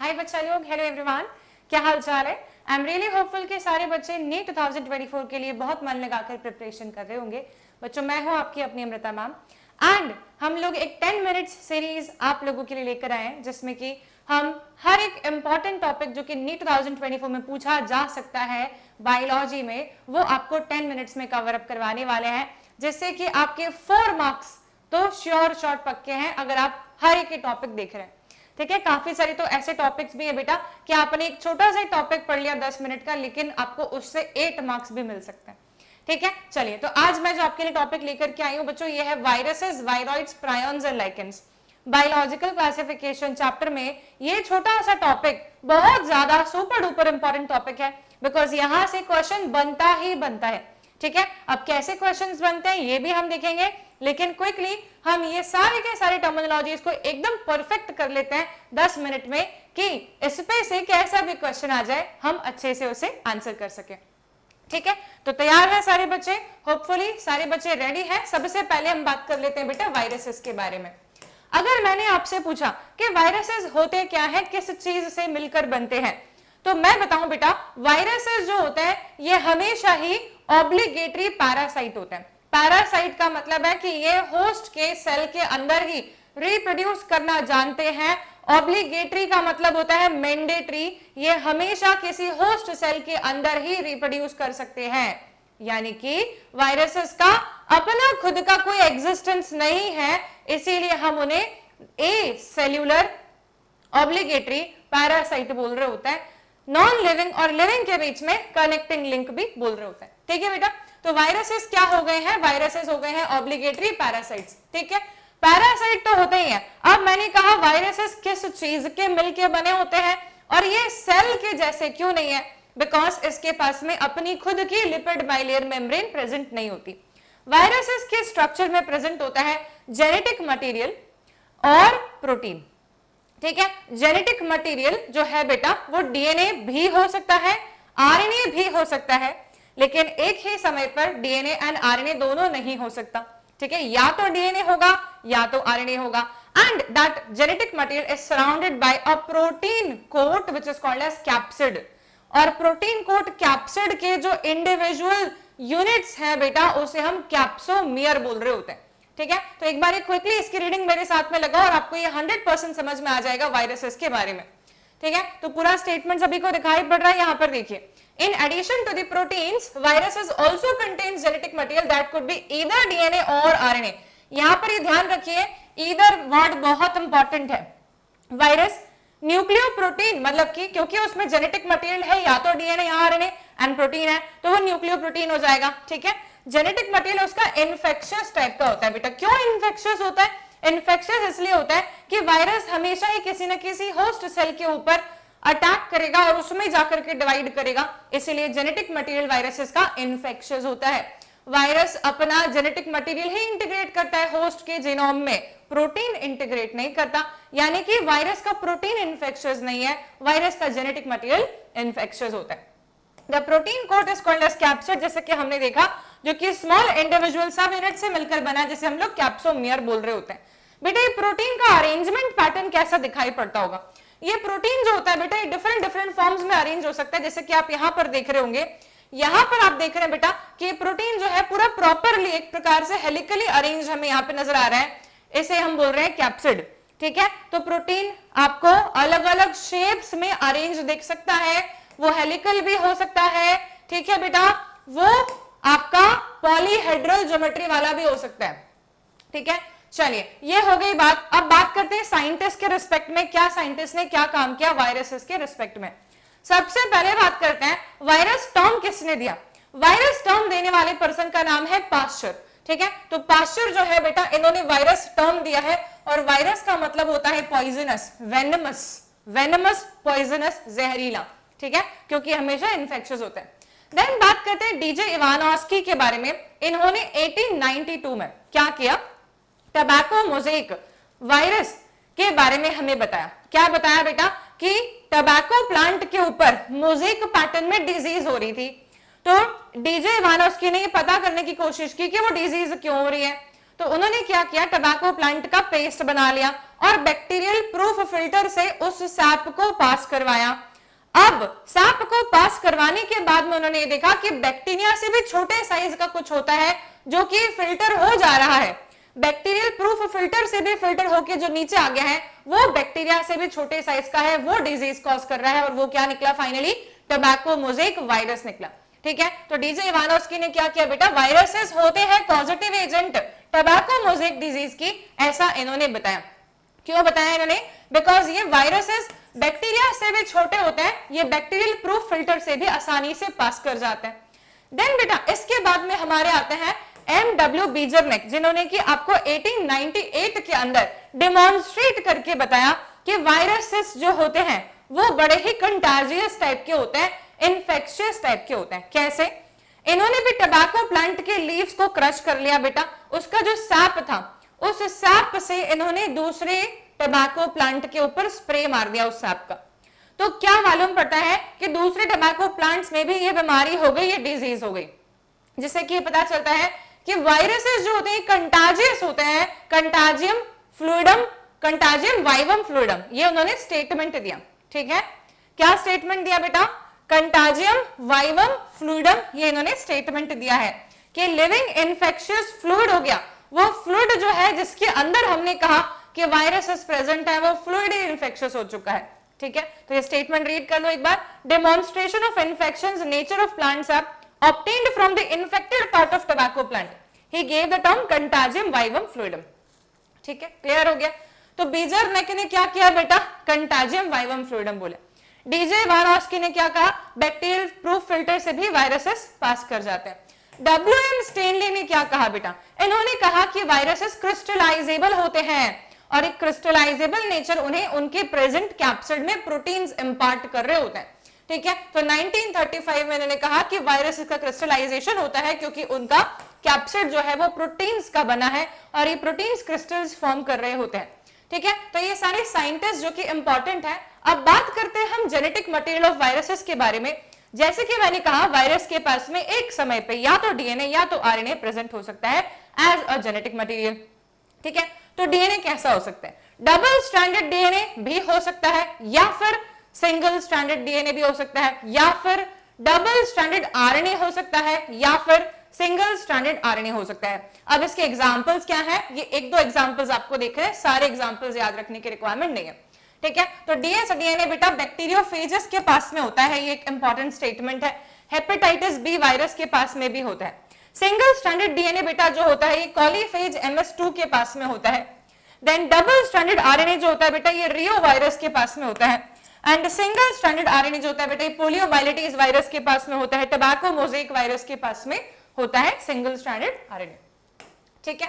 हाय बच्चा लोग, hello everyone, क्या हाल चाल है। आई एम रियली होपफुल कि सारे बच्चे नीट 2024 के लिए बहुत मन लगाकर प्रिपरेशन कर रहे होंगे। बच्चों, मैं हूं आपकी अपनी अमृता मैम एंड हम लोग एक 10 मिनट्स सीरीज आप लोगों के लिए लेकर आए हैं, जिसमें कि हम हर एक इंपॉर्टेंट टॉपिक जो कि नीट 2024 में पूछा जा सकता है बायोलॉजी में, वो आपको 10 मिनट्स में कवर अप करवाने वाले हैं, जिससे कि आपके 4 मार्क्स तो श्योर शॉर्ट पक्के हैं अगर आप हर एक टॉपिक देख रहे हैं। ठीक है, काफी सारे तो ऐसे टॉपिक्स भी है बेटा कि आपने एक छोटा सा टॉपिक पढ़ लिया 10 मिनट का, लेकिन आपको उससे 8 मार्क्स भी मिल सकते हैं। ठीक है, चलिए तो आज मैं जो आपके लिए टॉपिक लेकर के आई हूं बच्चों, ये है viruses, viroids, prions and lichens. Biological classification chapter में ये छोटा सा टॉपिक बहुत ज्यादा सुपर डुपर इंपॉर्टेंट टॉपिक है, बिकॉज यहां से क्वेश्चन बनता ही बनता है। ठीक है, अब कैसे क्वेश्चंस बनते हैं ये भी हम देखेंगे, लेकिन क्विकली हम ये सारे के सारे टर्मिनोलॉजीज को एकदम परफेक्ट कर लेते हैं 10 मिनट में, कि इस पे से कैसा भी क्वेश्चन आ जाए हम अच्छे से उसे आंसर कर सके। ठीक है, तो तैयार है सारे बच्चे? होपफुली सारे बच्चे रेडी हैं। सबसे पहले हम बात कर लेते हैं बेटा वायरसेस के बारे में। अगर मैंने आपसे पूछा कि वायरसेस होते क्या है, किस चीज से मिलकर बनते हैं, तो मैं बताऊं बेटा, वायरसेस जो होते हैं ये हमेशा ही ऑब्लिगेटरी पैरासाइट होते हैं। पैरासाइट का मतलब है कि ये होस्ट के सेल के अंदर ही रिप्रोड्यूस करना जानते हैं। ऑब्लिगेटरी का मतलब होता है मैंडेटरी, ये हमेशा किसी होस्ट सेल के अंदर ही रिप्रोड्यूस कर सकते हैं। यानी कि वायरसेस का अपना खुद का कोई एग्जिस्टेंस नहीं है, इसीलिए हम उन्हें ए सेल्यूलर ऑब्लिगेटरी पैरासाइट बोल रहे होते हैं। नॉन लिविंग और लिविंग के बीच में कनेक्टिंग लिंक भी बोल रहे होते हैं। ठीक है बेटा, तो वायरसेस क्या हो गए हैं? वायरसेस हो गए हैं ऑब्लिगेटरी पैरासाइट्स। ठीक है, पैरासाइट तो होते ही हैं। अब मैंने कहा वायरसेस किस चीज के मिलके बने होते हैं, और ये सेल के जैसे क्यों नहीं है? बिकॉज इसके पास में अपनी खुद की लिपिड बाइलेयर मेम्ब्रेन प्रेजेंट नहीं होती। वायरसेस के स्ट्रक्चर में प्रेजेंट होता है जेनेटिक मटेरियल और प्रोटीन। ठीक है, जेनेटिक मटेरियल जो है बेटा वो डीएनए भी हो सकता है, आरएनए भी हो सकता है, लेकिन एक ही समय पर डीएनए एंड आरएनए दोनों नहीं हो सकता। ठीक है, या तो डीएनए होगा या तो आरएनए होगा, and that genetic material is surrounded by a protein coat which is called as capsid. और प्रोटीन कोट कैप्सिड के जो इंडिविजुअल यूनिट्स है बेटा, उसे हम कैप्सोमियर बोल रहे होते हैं। ठीक है, तो एक बार क्विकली इसकी रीडिंग मेरे साथ में लगाओ और आपको ये 100% समझ में आ जाएगा वायरसेस के बारे में। ठीक है, तो पूरा स्टेटमेंट सभी को दिखाई पड़ रहा है, यहां पर देखिए। In addition to the proteins, viruses also contains genetic material that could be either DNA or RNA. यहां पर ये ध्यान रखिए, either वर्ड बहुत इंपॉर्टेंट है। वायरस न्यूक्लियोप्रोटीन मतलब कि क्योंकि उसमें जेनेटिक मटेरियल है, या तो डीएनए या आरएनए, एंड प्रोटीन है तो वो न्यूक्लियोप्रोटीन हो जाएगा। ठीक है, जेनेटिक मटेरियल उसका इन्फेक्शियस टाइप का होता है बेटा। क्यों इन्फेक्शियस होता है? इन्फेक्शियस इसलिए होता है कि वायरस हमेशा ही किसी न किसी होस्ट सेल के ऊपर अटैक करेगा और उसमें जाकर के डिवाइड करेगा, इसलिए जेनेटिक मटेरियल वायरसेस का इन्फेक्शियस होता है। वायरस अपना जेनेटिक मटेरियल ही इंटीग्रेट करता है होस्ट के जीनोम में, प्रोटीन इंटीग्रेट नहीं करता। यानी कि वायरस का प्रोटीन इन्फेक्शियस नहीं है, वायरस का जेनेटिक मटेरियल इन्फेक्शियस होता है। The protein coat is called as capsid, जैसे कि हमने देखा, जो कि स्मॉल इंडिविजुअल सब यूनिट से मिलकर बना है, जिसे हम लोग कैप्सोमियर बोल रहे होते हैं। बेटा ये प्रोटीन का अरेंजमेंट पैटर्न कैसा दिखाई पड़ता होगा? ये प्रोटीन जो होता है बेटा, ये डिफरेंट डिफरेंट फॉर्म्स में अरेंज हो सकता है, जैसे कि आप यहां पर देख रहे होंगे। यहां पर आप देख रहे हैं बेटा कि प्रोटीन जो है पूरा प्रॉपरली एक प्रकार से हेलिकली अरेंज हमें यहां पे नजर आ रहा है, इसे हम बोल रहे हैं कैप्सिड। ठीक है, तो प्रोटीन आपको अलग अलग शेप्स में अरेंज दिख सकता है, वो हेलिकल भी हो सकता है। ठीक है बेटा, वो आपका पॉलीहेड्रल ज्योमेट्री वाला भी हो सकता है। ठीक है, चलिए ये हो गई बात। अब बात करते हैं साइंटिस्ट के रिस्पेक्ट में, क्या साइंटिस्ट ने क्या काम किया वायरसेस के रिस्पेक्ट में। सबसे पहले बात करते हैं वायरस टर्म किसने दिया। वायरस टर्म देने वाले पर्सन का नाम है पास्चर। ठीक है, तो पास्चर जो है बेटा, इन्होंने वायरस टर्म दिया है, और वायरस का मतलब होता है पॉइजनस, वेनमस, वेनमस, पॉइजनस, जहरीला। ठीक है, क्योंकि हमेशा इन्फेक्शियस होता है। देन बात करते हैं डीजे इवानोस्की के बारे में। इन्होंने 1892 में क्या किया? टबैको मोज़ेक वायरस के बारे में हमें बताया। क्या बताया बेटा? कि टबैको प्लांट के ऊपर मोज़ेक पैटर्न में डिजीज हो रही थी, तो डीजे इवानोस्की ने पता करने की कोशिश की कि वो डिजीज क्यों हो रही है। तो उन्होंने क्या किया? टबैको प्लांट का पेस्ट बना लिया और बैक्टीरियल प्रूफ फिल्टर से उस सैप को पास करवाया। अब सैप को पास करवाने के बाद में उन्होंने ये देखा कि बैक्टीरिया से भी छोटे साइज का कुछ होता है जो कि फिल्टर हो जा रहा है। बैक्टीरियल प्रूफ फिल्टर से भी फिल्टर होके जो नीचे आ गया है वो बैक्टीरिया से भी छोटे साइज का है, वो डिजीज कॉज कर रहा है और वो क्या निकला फाइनली, टोबैको मोज़ेक वायरस निकला। ठीक है, तो डीजे इवानोव्स्की ने क्या किया बेटा, वायरसेस होते हैं positive agent tobacco mosaic disease की, ऐसा इन्होंने बताया। क्यों बताया इन्होंने, बिकॉज ये वायरसेस बैक्टीरिया से भी छोटे होते हैं, ये बैक्टीरियल प्रूफ फिल्टर से भी आसानी से पास कर जाते हैं। देन बेटा इसके बाद में हमारे आते हैं MW बीजरनिक, जिन्होंने कि आपको 1898 के अंदर डेमोन्स्ट्रेट करके बताया कि वायरसेस जो होते हैं वो बड़े ही कंटाजियस टाइप के होते हैं, इन्फेक्शियस टाइप के होते हैं। कैसे, इन्होंने भी टोबैको प्लांट के लीव्स को क्रश कर लिया बेटा, उसका जो सैप था उस सैप से इन्होंने दूसरे टोबैको प्लांट के ऊपर स्प्रे मार दिया उस सैप का। तो क्या मालूम पड़ता है कि दूसरे टोबैको प्लांट्स में भी ये बीमारी हो गई, ये डिजीज हो गई, जिससे कि पता चलता है कि वायरसेस जो होते हैं कंटाजियस होते हैं। कंटाजियम फ्लूइडम, कंटाजियम वाइवम फ्लूइडम, ये उन्होंने स्टेटमेंट दिया। ठीक है, क्या स्टेटमेंट दिया बेटा, कंटाजियम वाइवम फ्लूइडम, ये इन्होंने स्टेटमेंट दिया है कि लिविंग इन्फेक्शियस फ्लूइड हो गया, वो फ्लूइड जो है जिसके अंदर हमने कहा कि वायरसेस प्रेजेंट है वो फ्लूइड इन्फेक्शियस हो चुका है। ठीक है, तो ये स्टेटमेंट रीड कर लो एक बार, demonstration of infections nature of plants are obtained from the infected part of tobacco plant. He gave the term contagium vivum fluidum. ठीक है, क्लियर हो गया। तो बीजरनिक ने क्या किया बेटा, कंटाजियम वाइवम फ्लूइडम बोले। डीजे इवानोव्स्की ने क्या कहा, बैक्टीरियल प्रूफ फिल्टर से भी वायरसेस पास कर जाते हैं। WM स्टेनली ने क्या कहा बेटा, इन्होंने कहा कि वायरसेस क्रिस्टलाइजेबल होते हैं और एक क्रिस्टलाइजेबल नेचर उन्हें उनके प्रेजेंट कैप्सिड में प्रोटीन्स इंपार्ट कर रहे होते हैं। ठीक है, तो 1935 में इन्होंने कहा कि वायरस का क्रिस्टलाइजेशन होता है क्योंकि उनका कैप्सिड जो है वो प्रोटीन्स का बना है और ये प्रोटीन्स क्रिस्टल्स फॉर्म कर रहे होते हैं। ठीक है, तो ये सारे साइंटिस्ट जो कि इंपॉर्टेंट है। अब बात करते हैं हम जेनेटिक मटेरियल ऑफ वायरसेस के बारे में। जैसे कि मैंने कहा, वायरस के पास में एक समय पे या तो डीएनए या तो आरएनए प्रेजेंट हो सकता है एज अ जेनेटिक मटेरियल। ठीक है, तो डीएनए कैसा हो सकता है, डबल स्ट्रैंडेड डीएनए भी हो सकता है, या फिर सिंगल स्ट्रैंडेड डीएनए भी हो सकता है, या फिर डबल स्ट्रैंडेड आरएनए हो सकता है, या फिर सिंगल स्ट्रैंडेड आरएनए हो सकता है। अब इसके एग्जांपल्स क्या है, ये एक दो एग्जांपल्स आपको देख रहे हैं, सारे एग्जांपल्स याद रखने की रिक्वायरमेंट नहीं है। ठीक है, तो डीएनए बेटा बैक्टीरियोफेजेस के पास में होता है, ये एक इंपॉर्टेंट स्टेटमेंट है। हेपेटाइटिस बी वायरस के पास में भी होता है। सिंगल स्ट्रैंडेड डीएनए बेटा जो होता है ये कॉलीफेज MS2 के पास में होता है। देन डबल स्ट्रैंडेड आरएनए जो होता है बेटा ये रियो वायरस के पास में होता है। एंड सिंगल स्ट्रैंडेड आरएनए जो होता है बेटा ये पोलियोमाइलिटिस वायरस के पास में होता है, टोबैको मोज़ेक वायरस के पास में होता है सिंगल स्ट्रैंडेड आरएनए। ठीक है,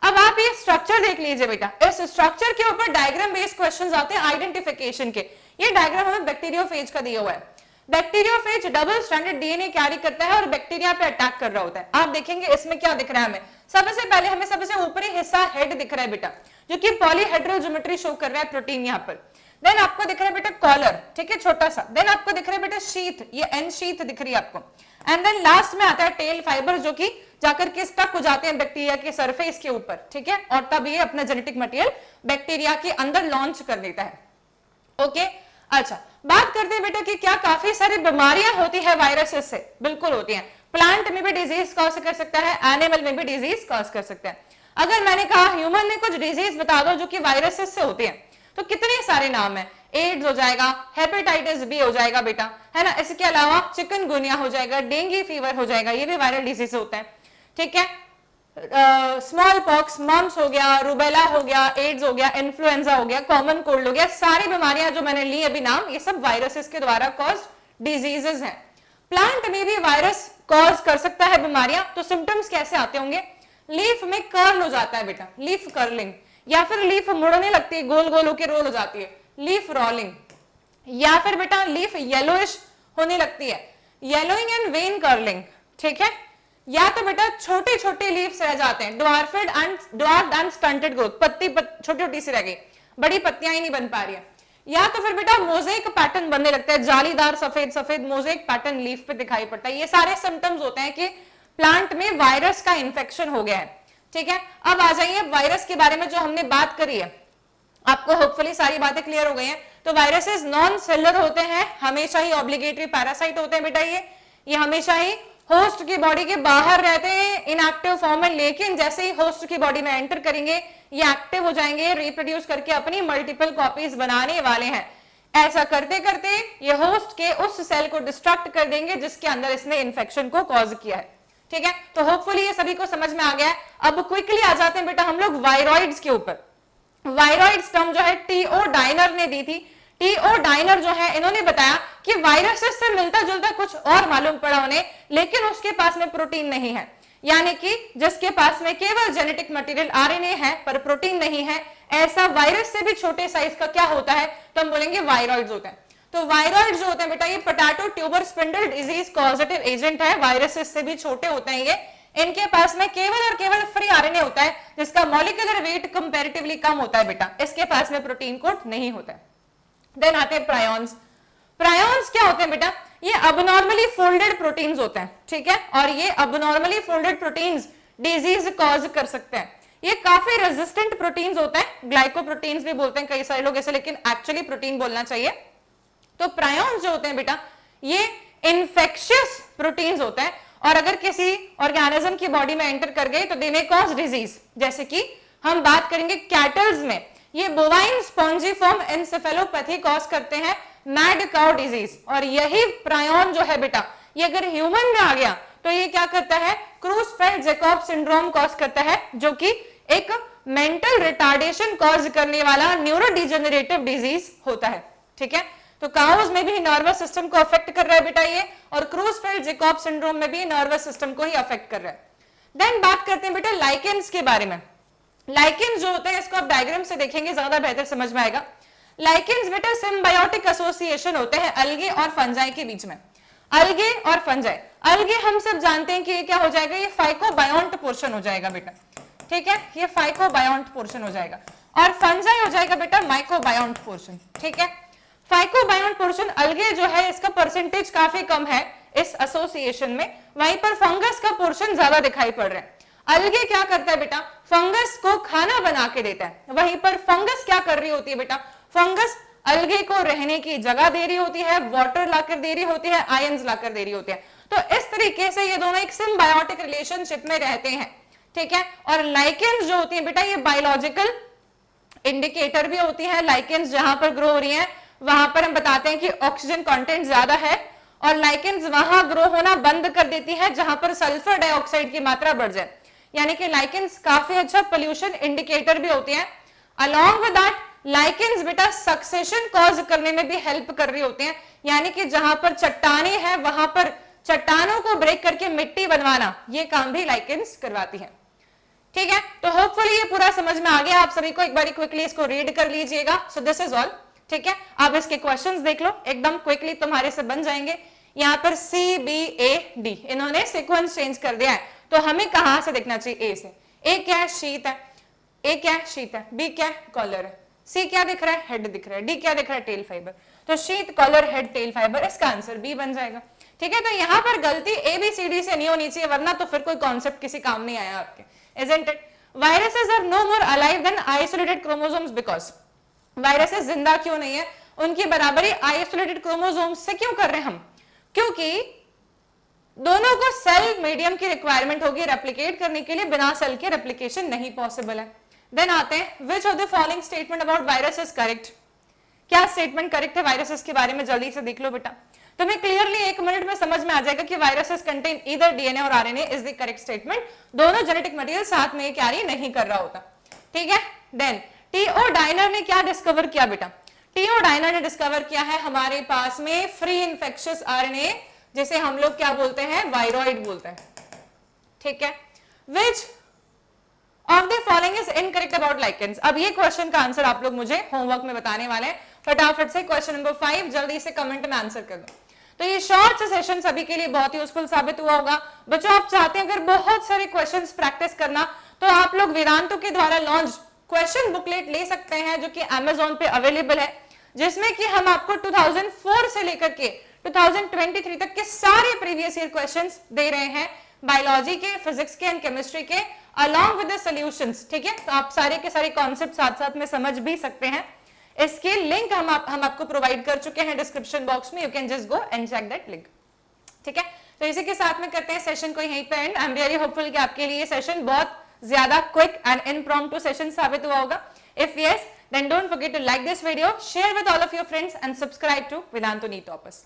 अब आप ये स्ट्रक्चर देख लीजिए बेटा, इस स्ट्रक्चर के ऊपर डायग्राम बेस्ड क्वेश्चंस आते हैं आइडेंटिफिकेशन के। ये डायग्राम हमें बैक्टीरियोफेज का दिया हुआ है। Bacteriophage double stranded DNA carry करता है और बैक्टीरिया पे अटैक कर रहा होता है। आप देखेंगे इसमें क्या दिख रहा है, हमें सबसे पहले हमें सबसे ऊपरी हिस्सा हेड दिख रहा है बेटा, जो कि पॉलीहेड्रल ज्योमेट्री शो कर रहा है प्रोटीन यहाँ पर। देन आपको दिख रहा है बेटा कॉलर, ठीक है, छोटा सा। देन आपको दिख रहा है बेटा शीथ, ये एन शीथ दिख रही है आपको। एंड देन लास्ट में आता है टेल फाइबर, जो कि जाकर के स्टक हो जाते हैं बैक्टीरिया के सरफेस के ऊपर। ठीक है, और तब ये अपना जेनेटिक मटेरियल बैक्टीरिया के अंदर लॉन्च कर देता है। ओके, अच्छा बात करते हैं बेटा कि क्या काफी सारी बीमारियां होती है वायरसेस से। बिल्कुल होती हैं। प्लांट में भी डिजीज कॉज कर सकता है, एनिमल में भी डिजीज कॉज कर सकता है। अगर मैंने कहा ह्यूमन में कुछ डिजीज बता दो जो कि वायरसेस से होती है, तो कितने सारे नाम है। एड्स हो जाएगा, हेपेटाइटिस बी हो जाएगा बेटा, है ना। इसके अलावा चिकनगुनिया हो जाएगा, डेंगू फीवर हो जाएगा, ये भी वायरल डिजीज होता है। ठीक है, स्मॉल पॉक्स, मम्स हो गया, रूबेला हो गया, एड्स हो गया, इन्फ्लुएंजा हो गया, कॉमन कोल्ड हो गया, सारी बीमारियां जो मैंने ली अभी नाम, ये सब वायरसेस के द्वारा कॉज डिजीजेस हैं। प्लांट में भी वायरस कॉज कर सकता है बीमारियां। तो सिम्टम्स कैसे आते होंगे, लीफ में कर्ल हो जाता है बेटा, लीफ कर्लिंग, या फिर लीफ मुड़ने लगती है, गोल गोल होकर रोल हो जाती है, लीफ रोलिंग, या फिर बेटा लीफ येलोइश होने लगती है, येलोइंग एंड वेन कर्लिंग। ठीक है, या तो बेटा छोटे छोटे लीव्स रह जाते हैं, ड्वार्फ्ड एंड स्टंटेड ग्रोथ, पत्ती छोटी छोटी सी रह गई, बड़ी पत्तियां ही नहीं बन पा रही है। या तो फिर बेटा मोज़ेक पैटर्न बनने लगता है, जालीदार सफेद सफेद मोज़ेक पैटर्न लीफ पे दिखाई पड़ता है। ये सारे सिम्टम्स होते हैं कि प्लांट में वायरस का इंफेक्शन हो गया है। ठीक है, अब आ जाइए वायरस के बारे में जो हमने बात करी है, आपको होपफुली सारी बातें क्लियर हो गई हैं। तो वायरसेस नॉन सेलुलर होते हैं, हमेशा ही ऑब्लिगेटरी पैरासाइट होते हैं बेटा, ये हमेशा ही होस्ट की बॉडी के बाहर रहते हैं इनएक्टिव फॉर्म में, लेकिन जैसे ही होस्ट की बॉडी में एंटर करेंगे ये एक्टिव हो जाएंगे, रिप्रोड्यूस करके अपनी मल्टीपल कॉपीज बनाने वाले हैं। ऐसा करते करते ये होस्ट के उस सेल को डिस्ट्रक्ट कर देंगे जिसके अंदर इसने इन्फेक्शन को कॉज किया है। ठीक है, तो होपफुली ये सभी को समझ में आ गया है। अब क्विकली आ जाते हैं बेटा हम लोग वायरॉइड्स के ऊपर। वायरॉइड्स टर्म जो है टीओ डाइनर ने दी थी। टीओ डाइनर जो है इन्होंने बताया कि वायरसेस से मिलता जुलता कुछ और मालूम पड़ा उन्हें, लेकिन उसके पास में प्रोटीन नहीं है, यानी कि जिसके पास में केवल जेनेटिक मटेरियल आरएनए है पर प्रोटीन नहीं है, ऐसा वायरस से भी छोटे साइज का क्या होता है, तो हम बोलेंगे वायरॉइड्स होते हैं। तो वायरॉइड जो होते हैं बेटा ये potato tuber spindle disease causative agent है, वायरसेस से भी छोटे होते हैं ये। इनके पास में केवल और केवल फ्री आरएनए होता है जिसका मॉलिक्यूलर वेट कंपैरेटिवली कम होता है बेटा, इसके पास में प्रोटीन कोड नहीं होता है। देन आते हैं प्रायोन्स। प्रायोन्स क्या होते हैं बेटा, ये अबनॉर्मली फोल्डेड प्रोटीन्स होते हैं। ठीक है, और ये अबनॉर्मली फोल्डेड प्रोटीन्स डिजीज कॉज कर सकते हैं। ये काफी रेजिस्टेंट प्रोटीन्स होते हैं, ग्लाइकोप्रोटीन्स भी बोलते हैं कई सारे लोग ऐसे, लेकिन एक्चुअली प्रोटीन बोलना चाहिए। तो प्रायोन्स जो होते हैं बेटा ये इन्फेक्शियस प्रोटीन्स होते हैं, और अगर किसी ऑर्गेनिज्म की बॉडी में एंटर कर गए तो दे मे कॉज डिजीज। जैसे कि हम बात करेंगे कैटल्स में ये बोवाइन स्पॉन्जिफॉर्म एन्सेफेलोपैथी कॉज करते हैं, मैड काउ डिजीज। और यही प्रायोन जो है बेटा ये अगर ह्यूमन में आ गया तो ये क्या करता है, क्रूसफेल्ड जैकब सिंड्रोम कॉज करता है, जो कि एक मेंटल रिटार्डेशन कॉज करने वाला न्यूरोडिजेनरेटिव डिजीज होता है। ठीक है, तो काउज में भी नर्वस सिस्टम को अफेक्ट कर रहा है बेटा ये, और क्रूसफेल्ड जैकब सिंड्रोम में भी नर्वस सिस्टम को ही अफेक्ट कर रहा है। देन बात करते हैं बेटा लाइकेंस के बारे में। लाइकेंस जो होते हैं इसको आप डायग्राम से देखेंगे ज्यादा बेहतर समझ में आएगा। लाइकेंस बेटा सिम्बायोटिक एसोसिएशन होते हैं अलगे और फंजाई के बीच में। अलगे और फंजाई, अलगे हम सब जानते हैं कि ये क्या हो जाएगा, ये फाइकोबायोंट पोर्शन हो जाएगा बेटा। ठीक है, ये फाइकोबायोंट पोर्शन हो जाएगा, और फंजाई हो जाएगा बेटा माइकोबायोंट पोर्शन। ठीक है, फाइकोबायोंट पोर्शन अलगे जो है इसका परसेंटेज काफी कम है इस एसोसिएशन में, वहीं पर फंगस का पोर्शन ज्यादा दिखाई पड़ रहा है। अलगे क्या करता है बेटा, फंगस को खाना बना के देता है, वहीं पर फंगस क्या कर रही होती है बेटा, फंगस अलगे को रहने की जगह दे रही होती है, वाटर लाकर दे रही होती है, आयंस लाकर दे रही होती है। तो इस तरीके से ये दोनों एक सिम्बायोटिक रिलेशनशिप में रहते हैं। ठीक है, और लाइकेंस जो होती है बेटा ये बायोलॉजिकल इंडिकेटर भी होती है। लाइकेंस जहां पर ग्रो हो रही है वहां पर हम बताते हैं कि ऑक्सीजन कंटेंट ज्यादा है, और लाइकेंस वहां ग्रो होना बंद कर देती है जहां पर सल्फर डाइऑक्साइड की मात्रा बढ़ जाए। यानी कि लाइकेंस काफी अच्छा पोल्यूशन इंडिकेटर भी होती है। अलॉन्ग विद दैट लाइकेंस बेटा सक्सेशन कॉज करने में भी हेल्प कर रही होती हैं, यानी कि जहां पर चट्टाने हैं वहां पर चट्टानों को ब्रेक करके मिट्टी बनवाना, ये काम भी लाइकेंस करवाती है। ठीक है, तो होपफुली ये पूरा समझ में आ गया आप सभी को। एक बार क्विकली इसको रीड कर लीजिएगा। So this is all. ठीक है, आप इसके क्वेश्चंस देख लो, एकदम क्विकली तुम्हारे से बन जाएंगे। यहाँ पर सी बी ए डी इन्होंने सीक्वेंस चेंज कर दिया है, तो हमें कहां से देखना चाहिए, ए से। ए क्या है, शीत है। ए क्या है, शीत है। बी क्या है, कॉलर है। सी क्या दिख रहा है, हेड दिख रहा है। डी क्या दिख रहा है, टेल फाइबर। तो sheath, collar, head, tail fibre, इसका आंसर बी बन जाएगा। ठीक है, तो यहाँ पर गलती ए बी सी डी से नहीं होनी चाहिए, वरना तो फिर कोई कॉन्सेप्ट किसी काम नहीं आया आपके, isn't it? Viruses are no more alive than isolated chromosomes because viruses जिंदा क्यों नहीं है, उनकी बराबरी आइसोलेटेड क्रोमोसोम्स से क्यों कर रहे हैं हम, क्योंकि दोनों को सेल मीडियम की रिक्वायरमेंट होगी रेप्लिकेट करने के लिए, बिना सेल के रेप्लिकेशन नहीं पॉसिबल है। देन आते हैं which of the following statement about virus is correct. क्या स्टेटमेंट करेक्ट है वायरसेस के बारे में, जल्दी से देख लो बेटा। तुम्हें क्लियरली 1 मिनट में समझ में आ जाएगा कि वायरसेस कंटेन ईदर डीएनए और RNA is the correct statement. दोनों जेनेटिक मटेरियल साथ में कैरी नहीं कर रहा होता। ठीक है, देन टीओ डाइनर ने क्या डिस्कवर किया बेटा, टीओ डाइनर ने डिस्कवर किया है हमारे पास में फ्री इन्फेक्शियस आरएनए, जिसे हम लोग क्या बोलते हैं, वायरॉइड बोलते हैं। ठीक है, which of the following is incorrect about lichens. अब ये क्वेश्चन का आंसर आप लोग मुझे होमवर्क में बताने वाले हैं। फटाफट से क्वेश्चन नंबर 5 जल्दी से कमेंट में आंसर कर दो। तो ये शॉर्ट सा सेशन सभी के लिए बहुत यूजफुल साबित हुआ होगा। बच्चों आप चाहते हैं अगर बहुत सारे क्वेश्चंस प्रैक्टिस करना, तो आप लोग वेदांतो के द्वारा लॉन्च क्वेश्चन बुकलेट ले सकते हैं, जो कि अमेजोन पे अवेलेबल है, जिसमें कि हम आपको 2004 से लेकर के 2023 तक के सारे प्रीवियस ईयर क्वेश्चंस दे रहे हैं, बायोलॉजी के, फिजिक्स के एंड केमिस्ट्री के, along with the solutions, ठीक है? तो आप सारे के सारे कॉन्सेप्ट साथ साथ में समझ भी सकते हैं। इसके लिंक हम आपको प्रोवाइड कर चुके हैं डिस्क्रिप्शन बॉक्स में, you can just go and check that link, ठीक है? तो इसी के साथ में करते हैं सेशन को यहीं पे and. I am really hopeful कि आपके लिए सेशन बहुत ज्यादा क्विक एंड इम्प्रॉम्प्टू सेशन साबित हुआ होगा। If yes, then don't forget to like this video, share with all of your friends and subscribe to Vedantu NEET Toppers.